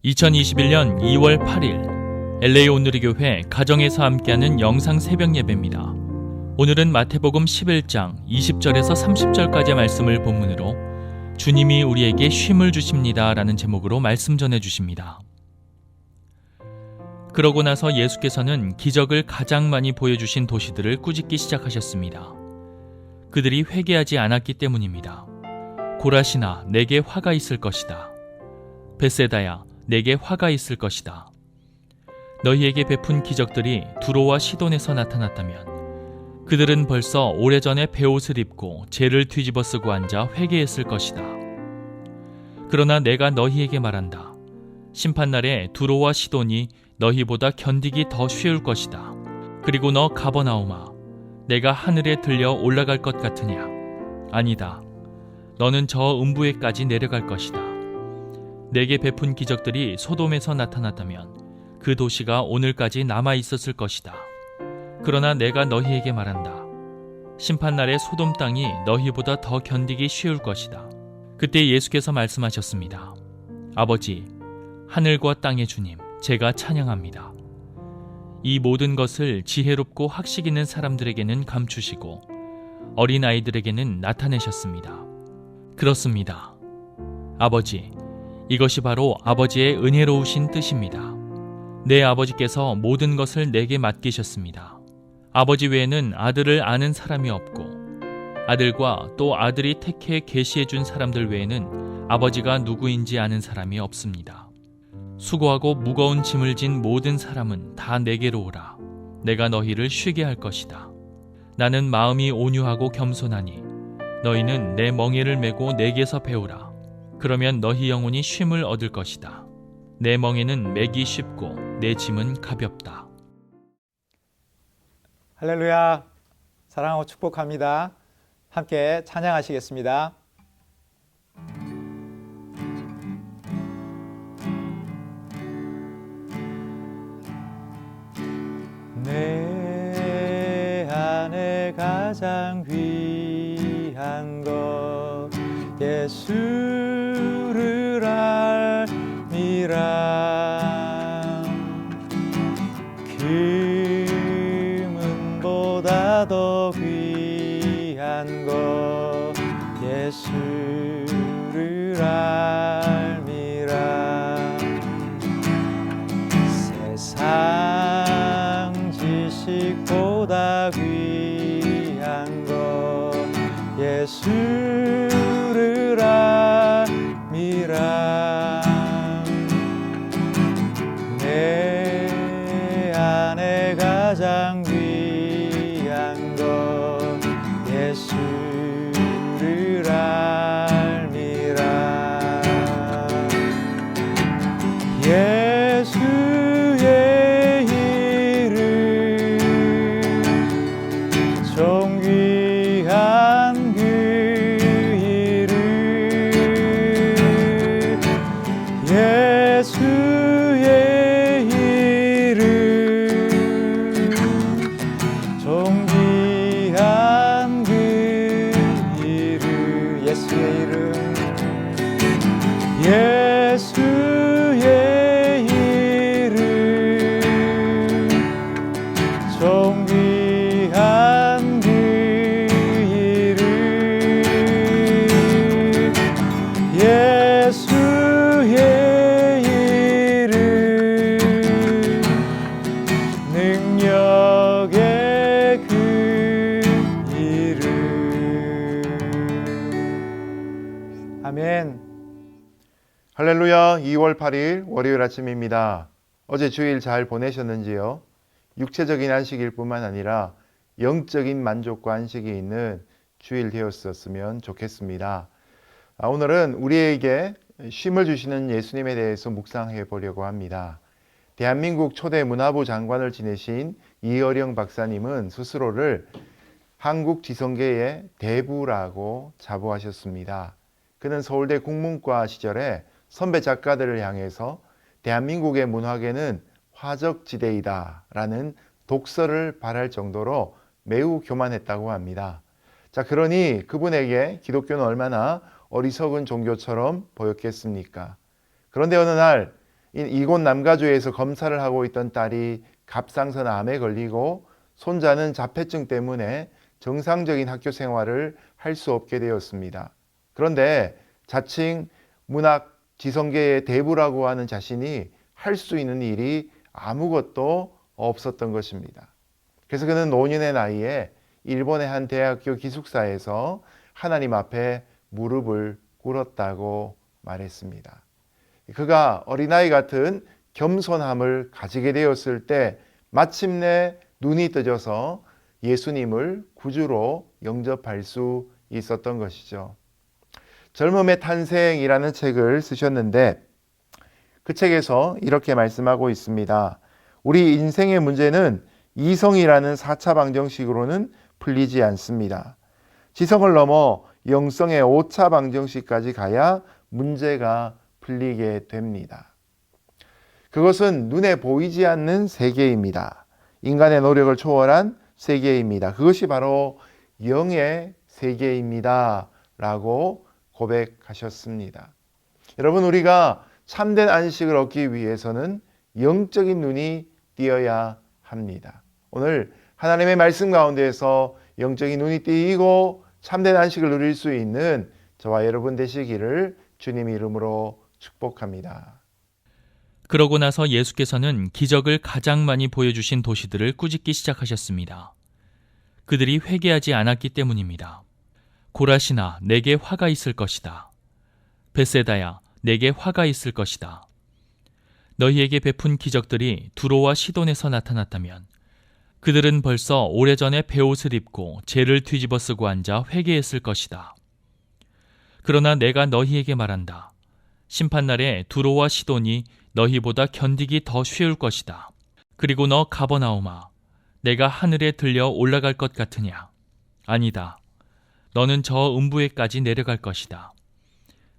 2021년 2월 8일 LA 온누리교회 가정에서 함께하는 영상 새벽 예배입니다. 오늘은 마태복음 11장 20절에서 30절까지의 말씀을 본문으로 주님이 우리에게 쉼을 주십니다 라는 제목으로 말씀 전해주십니다. 그러고 나서 예수께서는 기적을 가장 많이 보여주신 도시들을 꾸짖기 시작하셨습니다. 그들이 회개하지 않았기 때문입니다. 고라시나 내게 화가 있을 것이다. 벳세다야 내게 화가 있을 것이다. 너희에게 베푼 기적들이 두로와 시돈에서 나타났다면 그들은 벌써 오래전에 베옷을 입고 재를 뒤집어 쓰고 앉아 회개했을 것이다. 그러나 내가 너희에게 말한다. 심판날에 두로와 시돈이 너희보다 견디기 더 쉬울 것이다. 그리고 너 가버나움아, 내가 하늘에 들려 올라갈 것 같으냐? 아니다. 너는 저 음부에까지 내려갈 것이다. 내게 베푼 기적들이 소돔에서 나타났다면 그 도시가 오늘까지 남아 있었을 것이다. 그러나 내가 너희에게 말한다. 심판날에 소돔 땅이 너희보다 더 견디기 쉬울 것이다. 그때 예수께서 말씀하셨습니다. 아버지, 하늘과 땅의 주님, 제가 찬양합니다. 이 모든 것을 지혜롭고 학식 있는 사람들에게는 감추시고 어린아이들에게는 나타내셨습니다. 그렇습니다. 아버지, 이것이 바로 아버지의 은혜로우신 뜻입니다. 내 아버지께서 모든 것을 내게 맡기셨습니다. 아버지 외에는 아들을 아는 사람이 없고 아들과 또 아들이 택해 계시해 준 사람들 외에는 아버지가 누구인지 아는 사람이 없습니다. 수고하고 무거운 짐을 진 모든 사람은 다 내게로 오라. 내가 너희를 쉬게 할 것이다. 나는 마음이 온유하고 겸손하니 너희는 내 멍에를 메고 내게서 배우라. 그러면 너희 영혼이 쉼을 얻을 것이다. 내 멍에는 매기 쉽고 내 짐은 가볍다. 할렐루야, 사랑하고 축복합니다. 함께 찬양하시겠습니다. 내 안에 가장 귀한 것 예수를 알미라. 금은보다 더 귀한 것 예수를 알미라. 세상 지식보다 귀한 것 예수를 알미라. 내 안에 가장 귀한 것 예수를 알미라. 예수의 이름 존귀한 그 이름 예수의 이름 존귀한 그 이름 예수의 이름 예수의 이름 존귀한 그 이름 예수의 이름 능력의 그 이름. 아멘. 할렐루야. 2월 8일 월요일 아침입니다. 어제 주일 잘 보내셨는지요? 육체적인 안식일 뿐만 아니라 영적인 만족과 안식이 있는 주일 되었었으면 좋겠습니다. 오늘은 우리에게 쉼을 주시는 예수님에 대해서 묵상해 보려고 합니다. 대한민국 초대 문화부 장관을 지내신 이어령 박사님은 스스로를 한국 지성계의 대부라고 자부하셨습니다. 그는 서울대 국문과 시절에 선배 작가들을 향해서 대한민국의 문화계는 화적지대이다 라는 독서를 발할 정도로 매우 교만했다고 합니다. 자, 그러니 그분에게 기독교는 얼마나 어리석은 종교처럼 보였겠습니까? 그런데 어느 날 이곳 남가주에서 검사를 하고 있던 딸이 갑상선 암에 걸리고 손자는 자폐증 때문에 정상적인 학교 생활을 할 수 없게 되었습니다. 그런데 자칭 문학 지성계의 대부라고 하는 자신이 할 수 있는 일이 아무것도 없었던 것입니다. 그래서 그는 노년의 나이에 일본의 한 대학교 기숙사에서 하나님 앞에 무릎을 꿇었다고 말했습니다. 그가 어린아이 같은 겸손함을 가지게 되었을 때 마침내 눈이 떠져서 예수님을 구주로 영접할 수 있었던 것이죠. 젊음의 탄생이라는 책을 쓰셨는데 그 책에서 이렇게 말씀하고 있습니다. 우리 인생의 문제는 이성이라는 4차 방정식으로는 풀리지 않습니다. 지성을 넘어 영성의 5차 방정식까지 가야 문제가 풀리게 됩니다. 그것은 눈에 보이지 않는 세계입니다. 인간의 노력을 초월한 세계입니다. 그것이 바로 영의 세계입니다. 라고 고백하셨습니다. 여러분, 우리가 참된 안식을 얻기 위해서는 영적인 눈이 띄어야 합니다. 오늘 하나님의 말씀 가운데에서 영적인 눈이 띄이고 참된 안식을 누릴 수 있는 저와 여러분 되시기를 주님의 이름으로 축복합니다. 그러고 나서 예수께서는 기적을 가장 많이 보여주신 도시들을 꾸짖기 시작하셨습니다. 그들이 회개하지 않았기 때문입니다. 고라시나 내게 화가 있을 것이다. 벳세다야 내게 화가 있을 것이다. 너희에게 베푼 기적들이 두로와 시돈에서 나타났다면 그들은 벌써 오래전에 베옷을 입고 재를 뒤집어 쓰고 앉아 회개했을 것이다. 그러나 내가 너희에게 말한다. 심판날에 두로와 시돈이 너희보다 견디기 더 쉬울 것이다. 그리고 너 가버나움아, 내가 하늘에 들려 올라갈 것 같으냐? 아니다. 너는 저 음부에까지 내려갈 것이다.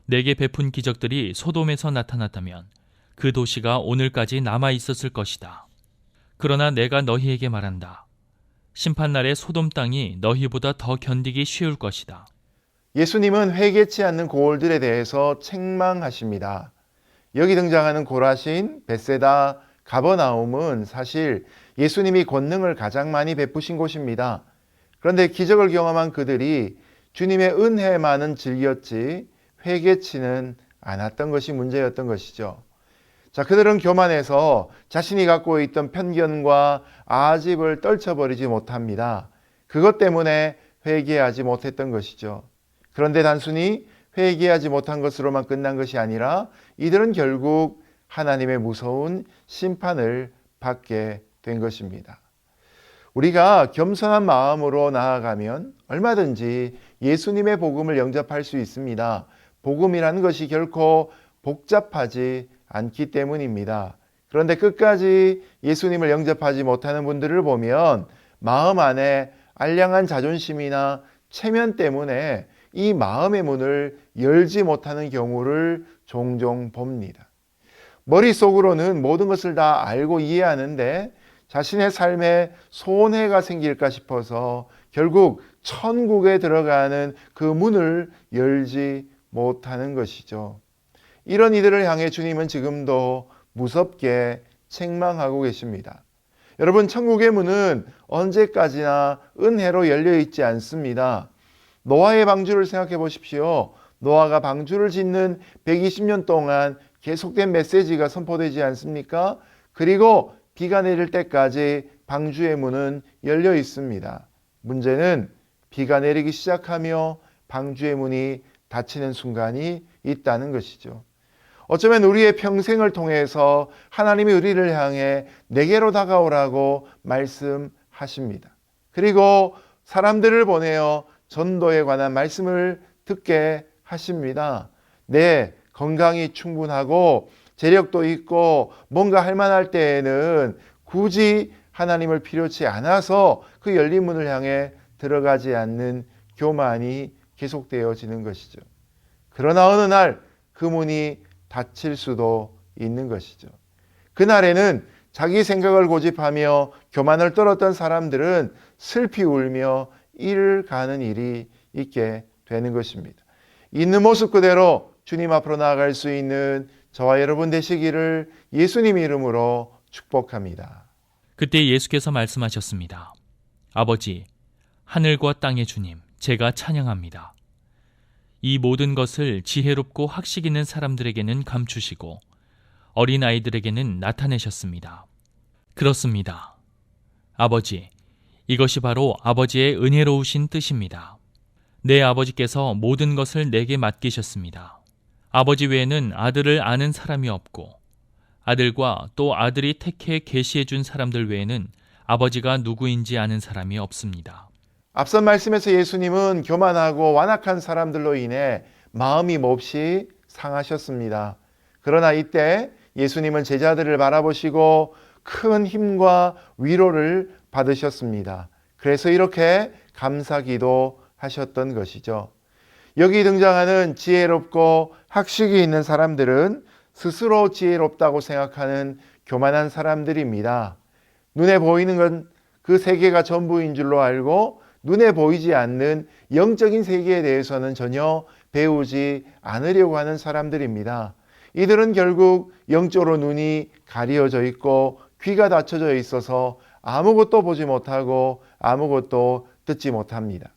내게 베푼 기적들이 소돔에서 나타났다면 그 도시가 오늘까지 남아 있었을 것이다. 그러나 내가 너희에게 말한다. 심판날에 소돔 땅이 너희보다 더 견디기 쉬울 것이다. 예수님은 회개치 않는 고을들에 대해서 책망하십니다. 여기 등장하는 고라신, 벳세다, 가버나움은 사실 예수님이 권능을 가장 많이 베푸신 곳입니다. 그런데 기적을 경험한 그들이 주님의 은혜만은 즐겼지 회개치는 않았던 것이 문제였던 것이죠. 자, 그들은 교만해서 자신이 갖고 있던 편견과 아집을 떨쳐버리지 못합니다. 그것 때문에 회개하지 못했던 것이죠. 그런데 단순히 회개하지 못한 것으로만 끝난 것이 아니라 이들은 결국 하나님의 무서운 심판을 받게 된 것입니다. 우리가 겸손한 마음으로 나아가면 얼마든지 예수님의 복음을 영접할 수 있습니다. 복음이라는 것이 결코 복잡하지 않기 때문입니다. 그런데 끝까지 예수님을 영접하지 못하는 분들을 보면 마음 안에 알량한 자존심이나 체면 때문에 이 마음의 문을 열지 못하는 경우를 종종 봅니다. 머릿속으로는 모든 것을 다 알고 이해하는데 자신의 삶에 손해가 생길까 싶어서 결국 천국에 들어가는 그 문을 열지 못하는 것이죠. 이런 이들을 향해 주님은 지금도 무섭게 책망하고 계십니다. 여러분, 천국의 문은 언제까지나 은혜로 열려 있지 않습니다. 노아의 방주를 생각해 보십시오. 노아가 방주를 짓는 120년 동안 계속된 메시지가 선포되지 않습니까? 그리고 비가 내릴 때까지 방주의 문은 열려 있습니다. 문제는 비가 내리기 시작하며 방주의 문이 닫히는 순간이 있다는 것이죠. 어쩌면 우리의 평생을 통해서 하나님이 우리를 향해 내게로 다가오라고 말씀하십니다. 그리고 사람들을 보내어 전도에 관한 말씀을 듣게 하십니다. 내 건강이 충분하고 재력도 있고 뭔가 할 만할 때에는 굳이 하나님을 필요치 않아서 그 열린 문을 향해 들어가지 않는 교만이 계속되어지는 것이죠. 그러나 어느 날 그 문이 닫힐 수도 있는 것이죠. 그날에는 자기 생각을 고집하며 교만을 떨었던 사람들은 슬피 울며 이를 가는 일이 있게 되는 것입니다. 있는 모습 그대로 주님 앞으로 나아갈 수 있는 저와 여러분 되시기를 예수님 이름으로 축복합니다. 그때 예수께서 말씀하셨습니다. 아버지, 하늘과 땅의 주님, 제가 찬양합니다. 이 모든 것을 지혜롭고 학식 있는 사람들에게는 감추시고 어린아이들에게는 나타내셨습니다. 그렇습니다. 아버지, 이것이 바로 아버지의 은혜로우신 뜻입니다. 내 아버지께서 모든 것을 내게 맡기셨습니다. 아버지 외에는 아들을 아는 사람이 없고 아들과 또 아들이 택해 계시해 준 사람들 외에는 아버지가 누구인지 아는 사람이 없습니다. 앞선 말씀에서 예수님은 교만하고 완악한 사람들로 인해 마음이 몹시 상하셨습니다. 그러나 이때 예수님은 제자들을 바라보시고 큰 힘과 위로를 받으셨습니다. 그래서 이렇게 감사기도 하셨던 것이죠. 여기 등장하는 지혜롭고 학식이 있는 사람들은 스스로 지혜롭다고 생각하는 교만한 사람들입니다. 눈에 보이는 건 그 세계가 전부인 줄로 알고 눈에 보이지 않는 영적인 세계에 대해서는 전혀 배우지 않으려고 하는 사람들입니다. 이들은 결국 영적으로 눈이 가려져 있고 귀가 닫혀져 있어서 아무것도 보지 못하고 아무것도 듣지 못합니다.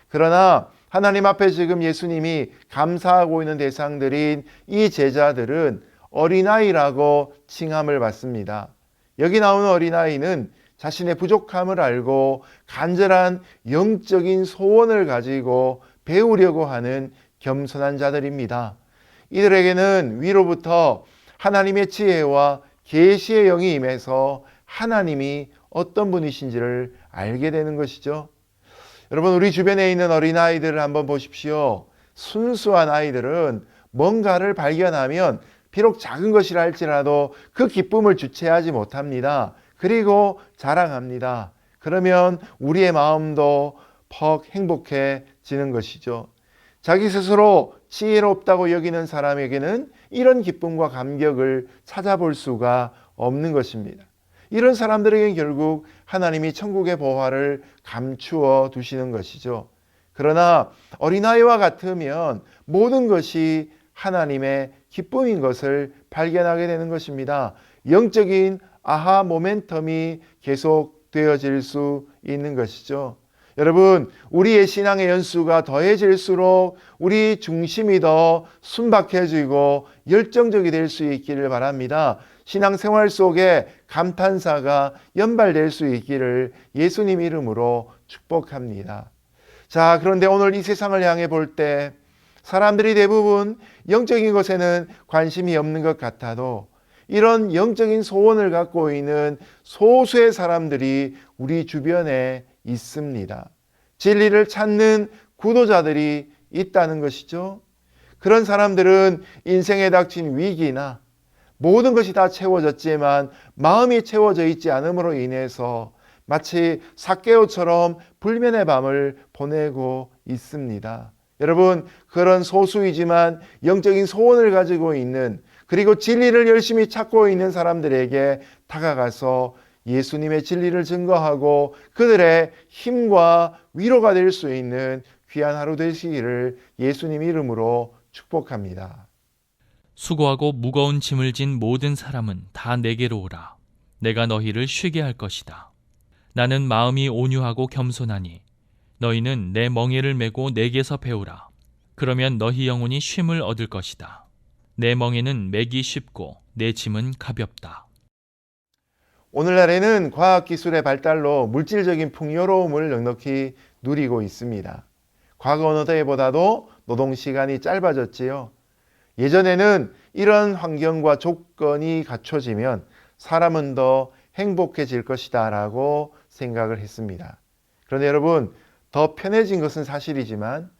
그러나 하나님 앞에 지금 예수님이 감사하고 있는 대상들인 이 제자들은 어린아이라고 칭함을 받습니다. 여기 나오는 어린아이는 자신의 부족함을 알고 간절한 영적인 소원을 가지고 배우려고 하는 겸손한 자들입니다. 이들에게는 위로부터 하나님의 지혜와 계시의 영이 임해서 하나님이 어떤 분이신지를 알게 되는 것이죠. 여러분, 우리 주변에 있는 어린아이들을 한번 보십시오. 순수한 아이들은 뭔가를 발견하면 비록 작은 것이라 할지라도 그 기쁨을 주체하지 못합니다. 그리고 자랑합니다. 그러면 우리의 마음도 퍽 행복해지는 것이죠. 자기 스스로 지혜롭다고 여기는 사람에게는 이런 기쁨과 감격을 찾아볼 수가 없는 것입니다. 이런 사람들에게는 결국 하나님이 천국의 보화를 감추어 두시는 것이죠. 그러나 어린아이와 같으면 모든 것이 하나님의 기쁨인 것을 발견하게 되는 것입니다. 영적인 아하 모멘텀이 계속 되어질 수 있는 것이죠. 여러분, 우리의 신앙의 연수가 더해질수록 우리 중심이 더 순박해지고 열정적이 될 수 있기를 바랍니다. 신앙생활 속에 감탄사가 연발될 수 있기를 예수님 이름으로 축복합니다. 자, 그런데 오늘 이 세상을 향해 볼 때 사람들이 대부분 영적인 것에는 관심이 없는 것 같아도 이런 영적인 소원을 갖고 있는 소수의 사람들이 우리 주변에 있습니다. 진리를 찾는 구도자들이 있다는 것이죠. 그런 사람들은 인생에 닥친 위기나 모든 것이 다 채워졌지만 마음이 채워져 있지 않음으로 인해서 마치 삭개오처럼 불면의 밤을 보내고 있습니다. 여러분, 그런 소수이지만 영적인 소원을 가지고 있는, 그리고 진리를 열심히 찾고 있는 사람들에게 다가가서 예수님의 진리를 증거하고 그들의 힘과 위로가 될 수 있는 귀한 하루 되시기를 예수님 이름으로 축복합니다. 수고하고 무거운 짐을 진 모든 사람은 다 내게로 오라. 내가 너희를 쉬게 할 것이다. 나는 마음이 온유하고 겸손하니 너희는 내 멍에를 메고 내게서 배우라. 그러면 너희 영혼이 쉼을 얻을 것이다. 내 멍에는 매기 쉽고 내 짐은 가볍다. 오늘날에는 과학기술의 발달로 물질적인 풍요로움을 넉넉히 누리고 있습니다. 과거 어느 때보다도 노동시간이 짧아졌지요. 예전에는 이런 환경과 조건이 갖춰지면 사람은 더 행복해질 것이다 라고 생각을 했습니다. 그런데 여러분, 더 편해진 것은 사실이지만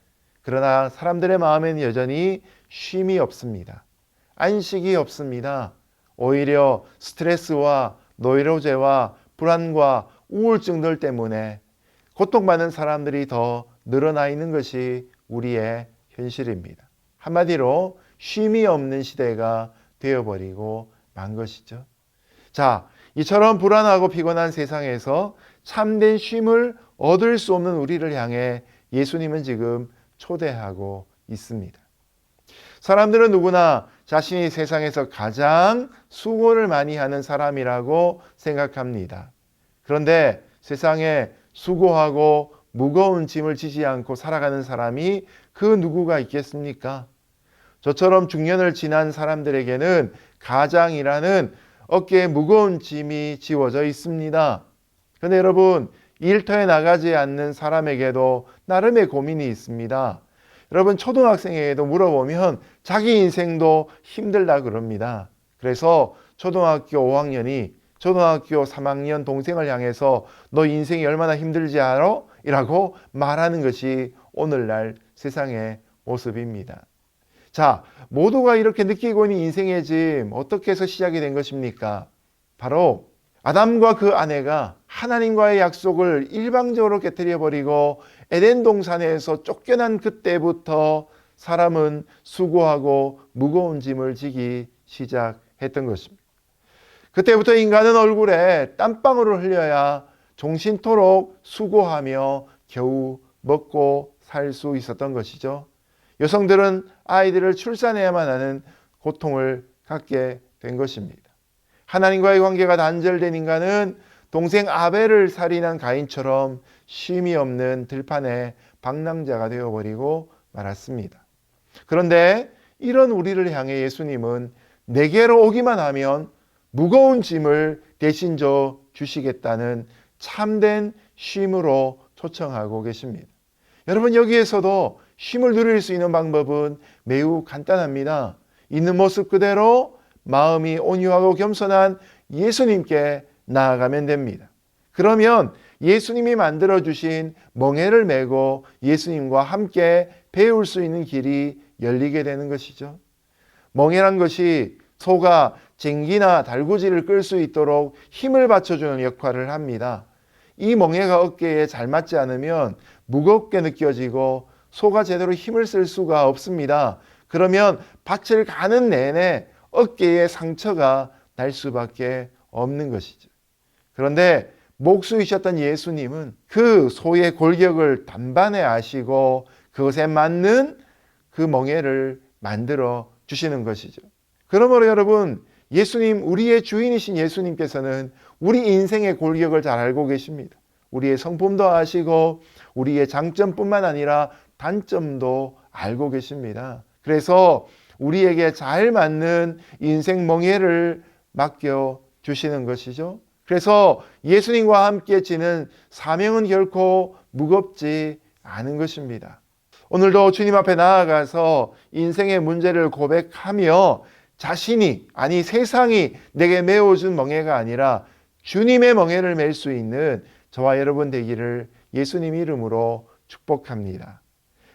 그러나 사람들의 마음에는 여전히 쉼이 없습니다. 안식이 없습니다. 오히려 스트레스와 노이로제와 불안과 우울증들 때문에 고통받는 사람들이 더 늘어나 있는 것이 우리의 현실입니다. 한마디로 쉼이 없는 시대가 되어버리고 만 것이죠. 자, 이처럼 불안하고 피곤한 세상에서 참된 쉼을 얻을 수 없는 우리를 향해 예수님은 지금 초대하고 있습니다. 사람들은 누구나 자신이 세상에서 가장 수고를 많이 하는 사람이라고 생각합니다. 그런데 세상에 수고하고 무거운 짐을 지지 않고 살아가는 사람이 그 누구가 있겠습니까? 저처럼 중년을 지난 사람들에게는 가장이라는 어깨에 무거운 짐이 지워져 있습니다. 그런데 여러분, 일터에 나가지 않는 사람에게도 나름의 고민이 있습니다. 여러분, 초등학생에게도 물어보면 자기 인생도 힘들다 그럽니다. 그래서 초등학교 5학년이 초등학교 3학년 동생을 향해서 너 인생이 얼마나 힘들지 알아? 이라고 말하는 것이 오늘날 세상의 모습입니다. 자, 모두가 이렇게 느끼고 있는 인생의 짐 어떻게 해서 시작이 된 것입니까? 바로 아담과 그 아내가 하나님과의 약속을 일방적으로 깨뜨려 버리고 에덴 동산에서 쫓겨난 그때부터 사람은 수고하고 무거운 짐을 지기 시작했던 것입니다. 그때부터 인간은 얼굴에 땀방울을 흘려야 종신토록 수고하며 겨우 먹고 살 수 있었던 것이죠. 여성들은 아이들을 출산해야만 하는 고통을 갖게 된 것입니다. 하나님과의 관계가 단절된 인간은 동생 아벨을 살인한 가인처럼 쉼이 없는 들판의 방랑자가 되어버리고 말았습니다. 그런데 이런 우리를 향해 예수님은 내게로 오기만 하면 무거운 짐을 대신 져 주시겠다는 참된 쉼으로 초청하고 계십니다. 여러분, 여기에서도 쉼을 누릴 수 있는 방법은 매우 간단합니다. 있는 모습 그대로 마음이 온유하고 겸손한 예수님께 나아가면 됩니다. 그러면 예수님이 만들어주신 멍에를 메고 예수님과 함께 배울 수 있는 길이 열리게 되는 것이죠. 멍에란 것이 소가 쟁기나 달구지를 끌 수 있도록 힘을 받쳐주는 역할을 합니다. 이 멍에가 어깨에 잘 맞지 않으면 무겁게 느껴지고 소가 제대로 힘을 쓸 수가 없습니다. 그러면 밭을 가는 내내 어깨에 상처가 날 수밖에 없는 것이죠. 그런데 목수이셨던 예수님은 그 소의 골격을 단번에 아시고 그것에 맞는 그 멍에를 만들어 주시는 것이죠. 그러므로 여러분, 예수님, 우리의 주인이신 예수님께서는 우리 인생의 골격을 잘 알고 계십니다. 우리의 성품도 아시고 우리의 장점뿐만 아니라 단점도 알고 계십니다. 그래서 우리에게 잘 맞는 인생 멍에를 맡겨 주시는 것이죠. 그래서 예수님과 함께 지는 사명은 결코 무겁지 않은 것입니다. 오늘도 주님 앞에 나아가서 인생의 문제를 고백하며 자신이, 아니 세상이 내게 메워준 멍에가 아니라 주님의 멍에를 맬 수 있는 저와 여러분 되기를 예수님 이름으로 축복합니다.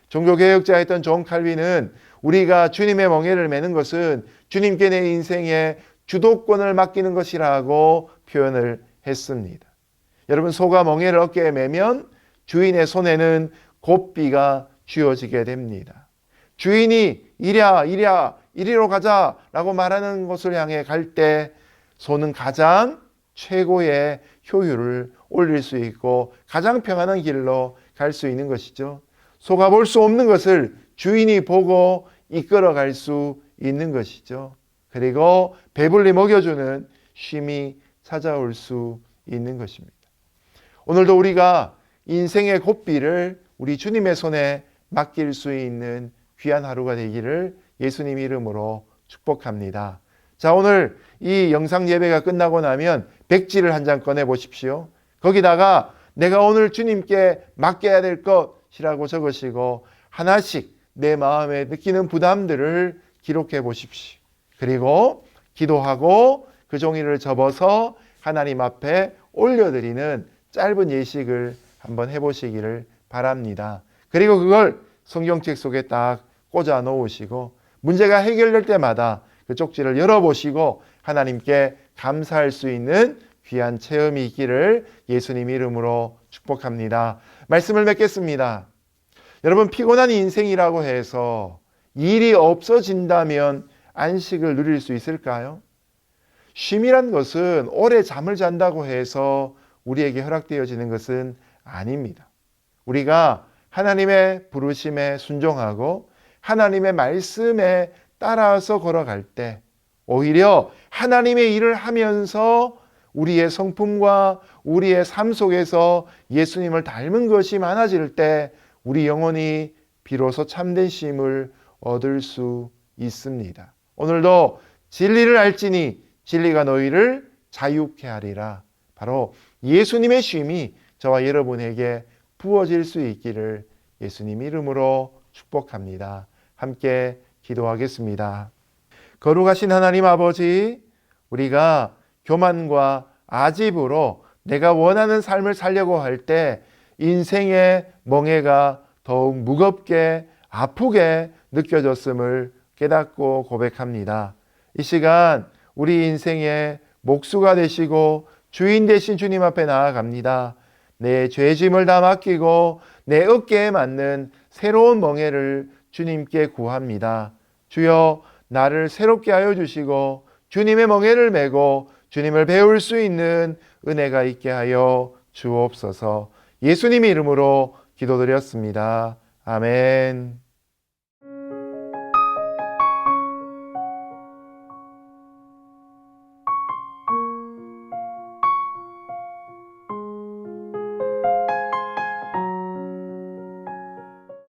종교개혁자였던 존 칼빈은 우리가 주님의 멍에를 매는 것은 주님께 내 인생의 주도권을 맡기는 것이라고 표현을 했습니다. 여러분, 소가 멍에를 어깨에 매면 주인의 손에는 고삐가 쥐어지게 됩니다. 주인이 이리로 가자 라고 말하는 곳을 향해 갈 때 소는 가장 최고의 효율을 올릴 수 있고 가장 평안한 길로 갈 수 있는 것이죠. 소가 볼 수 없는 것을 주인이 보고 이끌어 갈 수 있는 것이죠. 그리고 배불리 먹여주는 쉼이 찾아올 수 있는 것입니다. 오늘도 우리가 인생의 고삐를 우리 주님의 손에 맡길 수 있는 귀한 하루가 되기를 예수님 이름으로 축복합니다. 자, 오늘 이 영상 예배가 끝나고 나면 백지를 한 장 꺼내 보십시오. 거기다가 내가 오늘 주님께 맡겨야 될 것이라고 적으시고 하나씩 내 마음에 느끼는 부담들을 기록해 보십시오. 그리고 기도하고 그 종이를 접어서 하나님 앞에 올려드리는 짧은 예식을 한번 해보시기를 바랍니다. 그리고 그걸 성경책 속에 딱 꽂아 놓으시고 문제가 해결될 때마다 그 쪽지를 열어보시고 하나님께 감사할 수 있는 귀한 체험이 있기를 예수님 이름으로 축복합니다. 말씀을 맺겠습니다. 여러분, 피곤한 인생이라고 해서 일이 없어진다면 안식을 누릴 수 있을까요? 쉼이란 것은 오래 잠을 잔다고 해서 우리에게 허락되어지는 것은 아닙니다. 우리가 하나님의 부르심에 순종하고 하나님의 말씀에 따라서 걸어갈 때 오히려 하나님의 일을 하면서 우리의 성품과 우리의 삶 속에서 예수님을 닮은 것이 많아질 때 우리 영혼이 비로소 참된 쉼을 얻을 수 있습니다. 오늘도 진리를 알지니 진리가 너희를 자유케 하리라. 바로 예수님의 쉼이 저와 여러분에게 부어질 수 있기를 예수님 이름으로 축복합니다. 함께 기도하겠습니다. 거룩하신 하나님 아버지, 우리가 교만과 아집으로 내가 원하는 삶을 살려고 할 때 인생의 멍해가 더욱 무겁게 아프게 느껴졌음을 깨닫고 고백합니다. 이 시간 우리 인생의 목수가 되시고 주인 되신 주님 앞에 나아갑니다. 내 죄짐을 다 맡기고 내 어깨에 맞는 새로운 멍에를 주님께 구합니다. 주여, 나를 새롭게 하여 주시고 주님의 멍에를 메고 주님을 배울 수 있는 은혜가 있게 하여 주옵소서. 예수님 이름으로 기도드렸습니다. 아멘.